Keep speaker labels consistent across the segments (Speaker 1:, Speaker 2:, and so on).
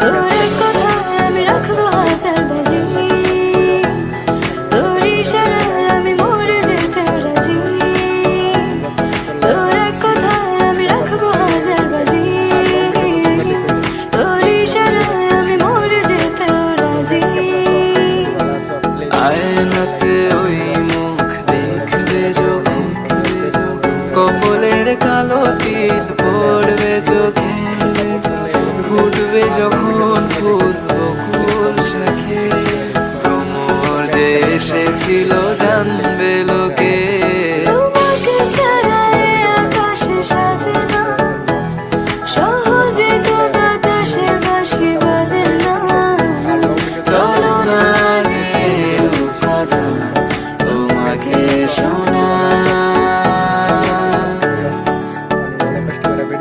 Speaker 1: তোর কথা আমি রাখবো হাজার বাজি, তোর ইশারায় আমি মরে যেতে রাজি। তোর কথা আমি রাখবো হাজার বাজি, তোর ইশারায় আমি মরে যেতে রাজি।
Speaker 2: আয়নাতে ওই মুখ দেখবে যখন, কপলের কালো টিপ পড়বে চোখে, ফুটবে যখন ফুল বকুল শাখে, ভ্রমর যে এসেছিল জানবে লোকে।
Speaker 1: তোমাকে ছাড়া এ আকাশে সাজে না, সহজে তো বাতাসে বাঁশি বাজে না।
Speaker 2: চলো না যে কথা তোমাকে শোনা,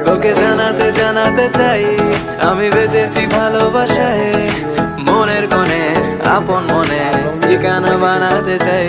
Speaker 2: তোকে জানাতে জানাতে চাই আমি বেঁচেছি ভালোবাসায়, মনের কোণে আপন মনে ঠিকানা বানাতে চাই।